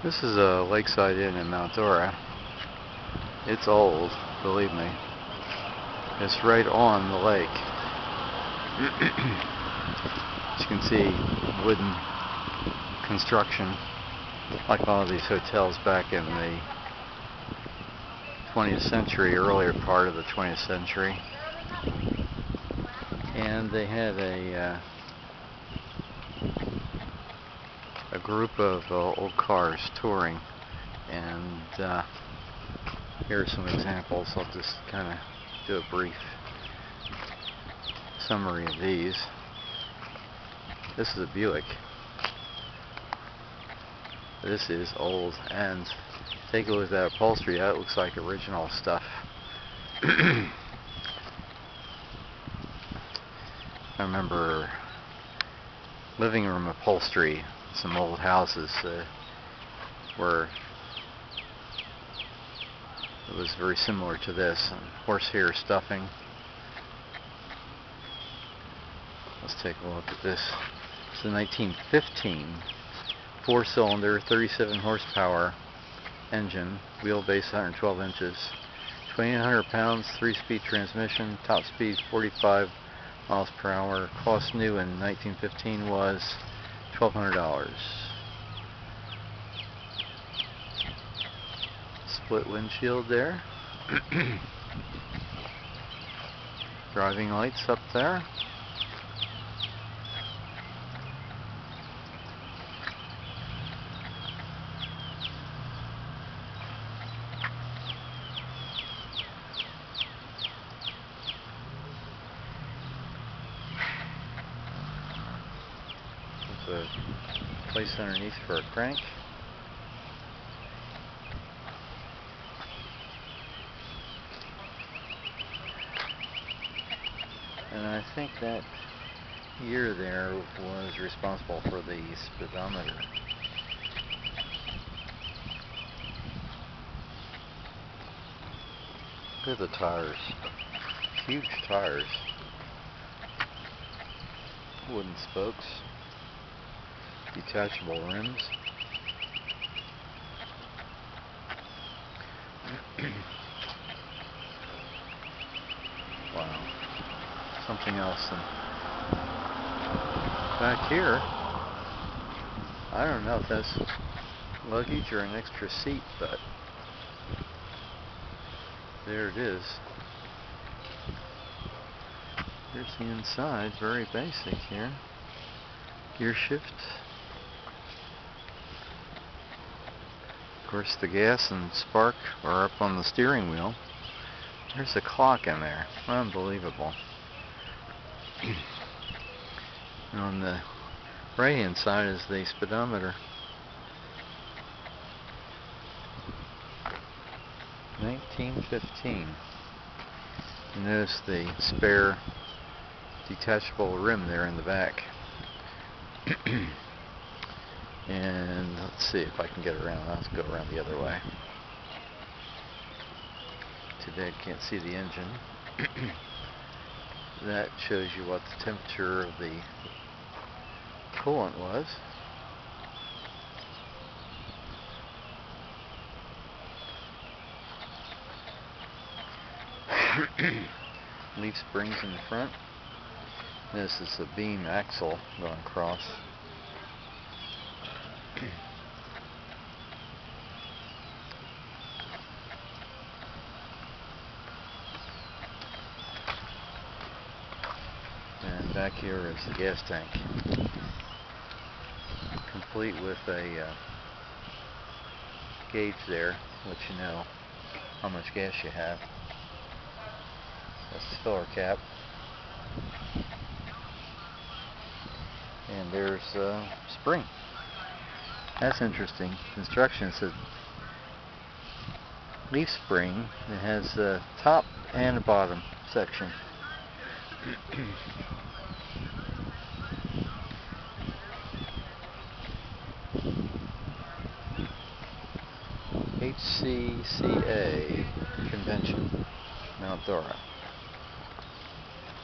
This is a Lakeside Inn in Mount Dora. It's old, believe me. It's right on the lake. As you can see, wooden construction, like a lot of these hotels back in the 20th century, earlier part of the 20th century. And they had a group of old cars touring, and here are some examples. I'll just kind of do a brief summary of these. This is a Buick. This is old, and take a look at that upholstery. That looks like original stuff. I remember living room upholstery, some old houses where it was very similar to this. And horsehair stuffing. Let's take a look at this. It's a 1915 4-cylinder, 37 horsepower engine, wheelbase 112 inches, 2,800 pounds, 3-speed transmission, top speed 45 miles per hour. Cost new in 1915 was $1,200. Split windshield there. Driving lights up there. There's a place underneath for a crank. And I think that year there was responsible for the speedometer. Look at the tires. Huge tires. Wooden spokes. Detachable rims. Wow. Something else. And back here, I don't know if that's luggage or an extra seat, but there it is. Here's the inside, very basic here. Gear shift. Of course, the gas and spark are up on the steering wheel. There's a clock in there. Unbelievable. And on the right hand side is the speedometer. 1915. You notice the spare detachable rim there in the back. And let's see if I can get around. Let's go around the other way. Today I can't see the engine. That shows you what the temperature of the coolant was. Leaf springs in the front. This is a beam axle going across. And back here is the gas tank, complete with a gauge there, let you know how much gas you have. That's the filler cap. And there's a spring. That's interesting. Instructions said leaf spring. It has a top and a bottom section. HCCA convention, Mount Dora.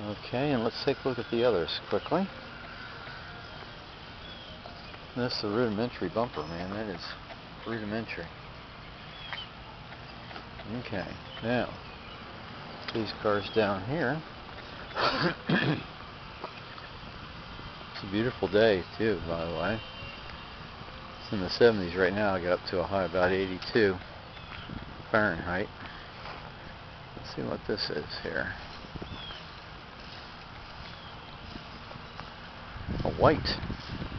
Okay, and let's take a look at the others quickly. That's the rudimentary bumper, man. That is rudimentary. Okay, now these cars down here. It's a beautiful day too, by the way. It's in the 70s right now. I got up to a high of about 82 Fahrenheit. Let's see what this is here. A white.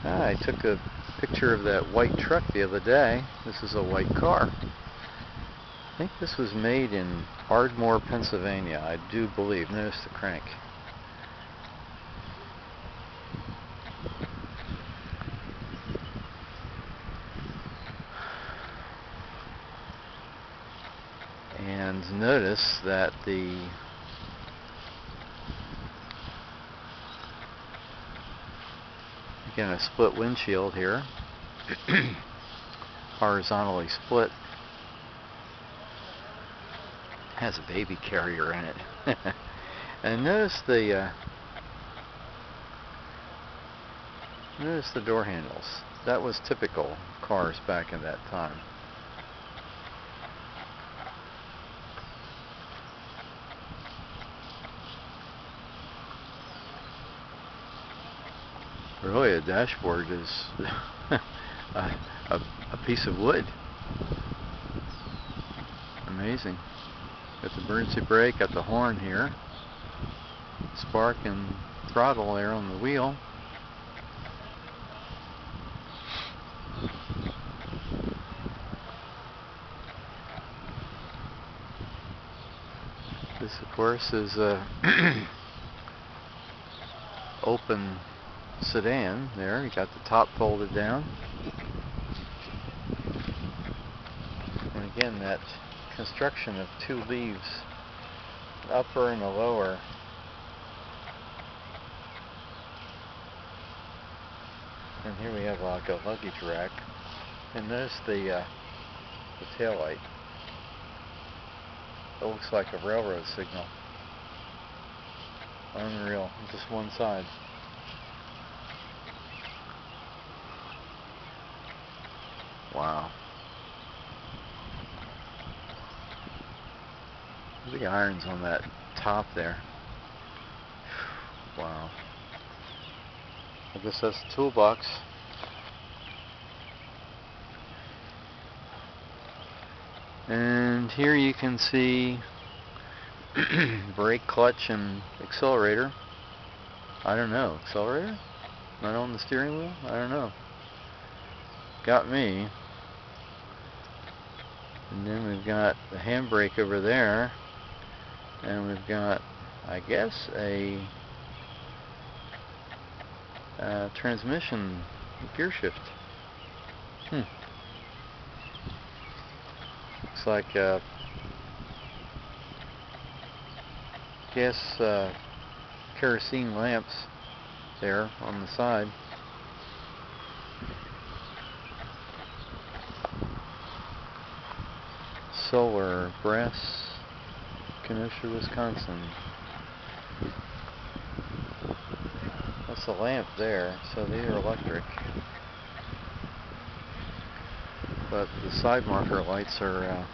I took a picture of that white truck the other day. This is a white car. I think this was made in Ardmore, Pennsylvania. I do believe. Notice the crank. And notice that again, a split windshield here, horizontally split. Has a baby carrier in it. And notice the door handles. That was typical cars back in that time. Really, a dashboard is a piece of wood. Amazing. Got the emergency brake, got the horn here, spark and throttle there on the wheel. This, of course, is a open sedan there. You got the top folded down. And again, that construction of two leaves, an upper and a lower. And here we have like a luggage rack. And notice the taillight. It looks like a railroad signal. Unreal. Just one side. Wow. The irons on that top there. Wow. I guess that's the toolbox. And here you can see brake, clutch, and accelerator. I don't know. Accelerator? Not on the steering wheel? I don't know. Got me. And then we've got the handbrake over there. And we've got, I guess, a transmission gear shift. Looks like gas kerosene lamps there on the side. Solar brass, Kenosha, Wisconsin. That's a lamp there, so they are electric. But the side marker lights are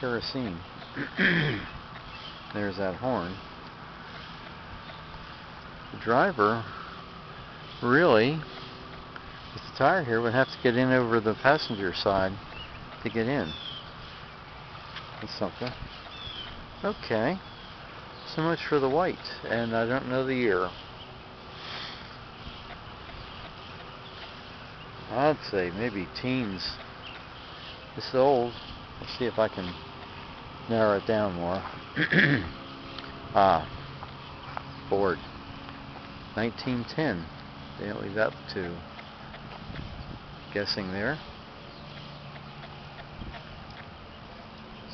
kerosene. There's that horn. The driver really, with the tire here, would have to get in over the passenger side to get in. That's something. Okay. So much for the white, and I don't know the year. I'd say maybe teens. This old. Let's see if I can narrow it down more. Ford. 1910. They don't leave that to guessing there.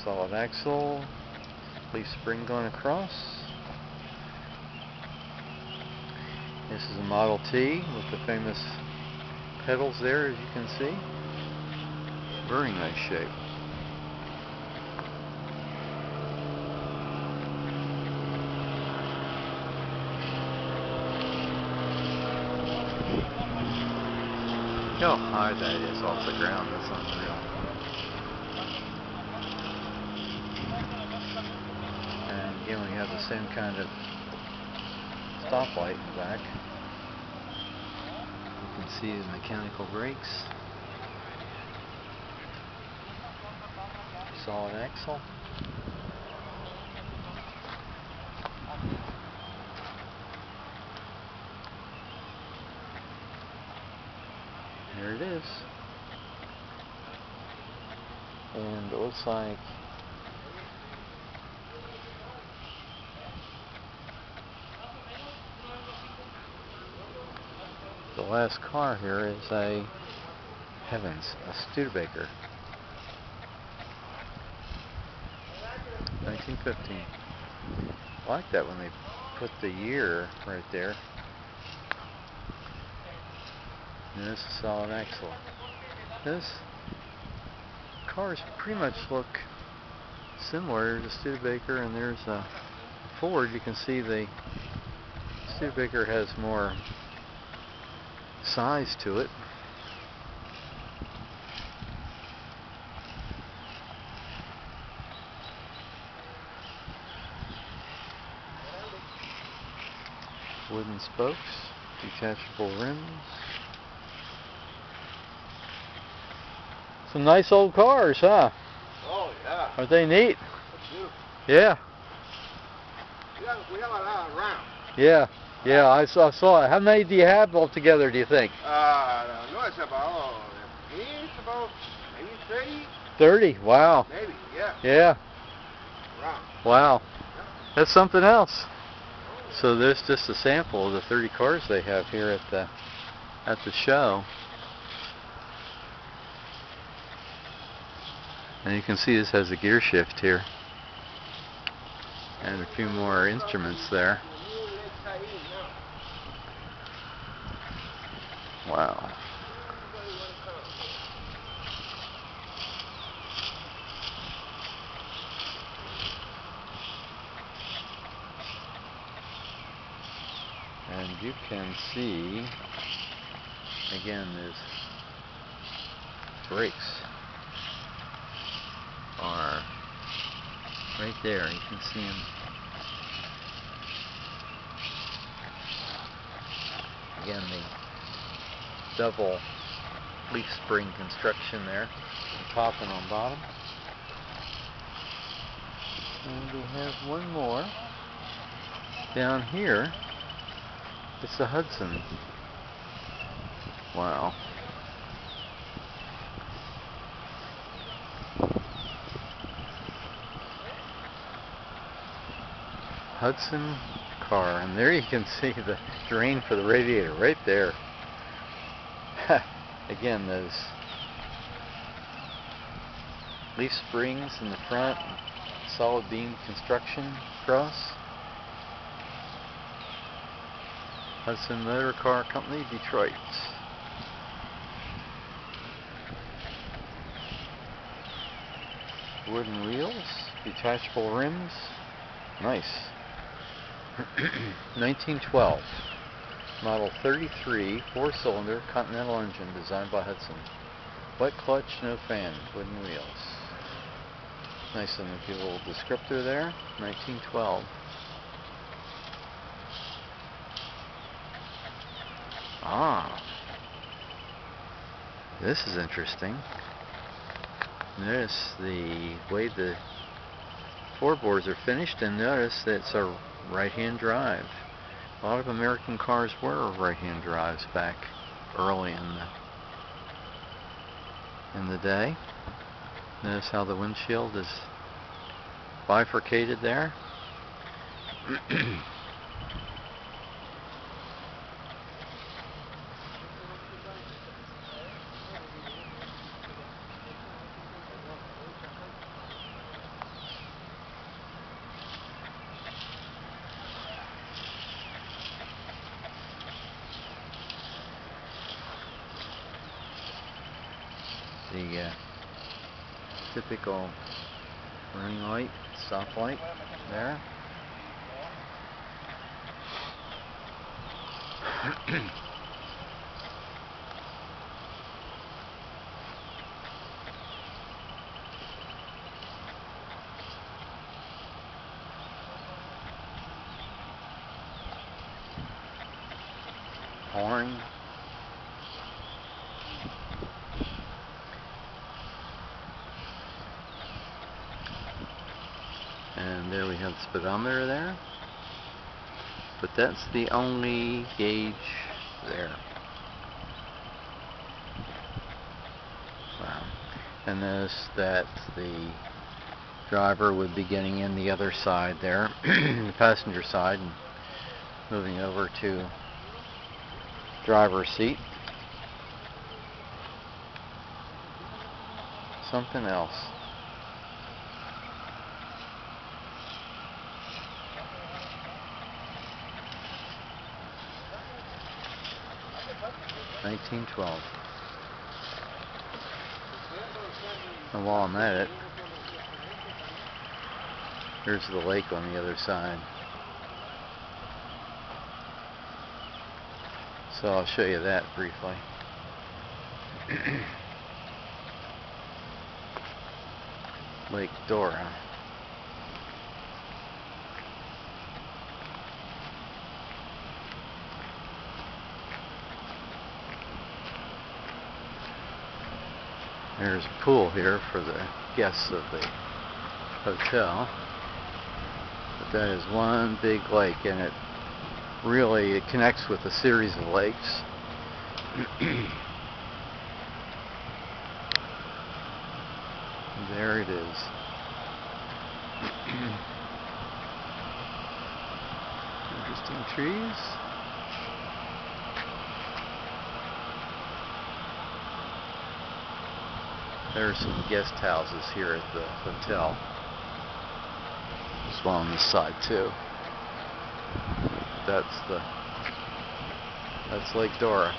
Solid axle. Leaf spring going across. This is a Model T with the famous pedals there, as you can see. Very nice shape. Go. high that is off the ground. That's unreal. And again, we have the same kind of stoplight in the back. You can see the mechanical brakes. Solid axle. There it is. And it looks like the last car here is a Studebaker. 1915. I like that when they put the year right there. And this is solid axle. This cars pretty much look similar to Studebaker, and there's a Ford. You can see the Studebaker has more size to it. Wooden spokes, detachable rims. Some nice old cars, huh? Oh, yeah. Aren't they neat? Yeah. Yeah. We have a lot around. Yeah. Yeah, I saw it. How many do you have altogether, do you think? No, it's about maybe 30. 30? Wow. Maybe, yeah. Yeah. Around. Wow. Yeah. That's something else. So there's just a sample of the 30 cars they have here at the show. And you can see this has a gear shift here. And a few more instruments there. Wow. And you can see, again, these brakes are right there. You can see them. Again, the double leaf spring construction there, on top and on bottom. And we have one more down here. It's the Hudson. Wow. Hudson car, and there you can see the drain for the radiator right there. Again, those leaf springs in the front, solid beam construction across. Hudson Motor Car Company, Detroit. Wooden wheels, detachable rims, nice. 1912, model 33, 4-cylinder Continental engine designed by Hudson. Wet clutch, no fan, wooden wheels. Nice, and give a little descriptor there. 1912. Ah, this is interesting. Notice the way the floorboards are finished, and notice that it's a right-hand drive. A lot of American cars were right-hand drives back early in the day. Notice how the windshield is bifurcated there. The typical running light, stop light there. horn. And there we have the speedometer there. But that's the only gauge there. Wow. And notice that the driver would be getting in the other side there, the passenger side, and moving over to driver's seat. Something else. $19.12. And while I'm at it, here's the lake on the other side. So I'll show you that briefly. Lake Dora. There's a pool here for the guests of the hotel. But that is one big lake, and it connects with a series of lakes. There it is. Interesting trees. There are some guest houses here at the hotel. There's one on this side too. That's Lake Dora.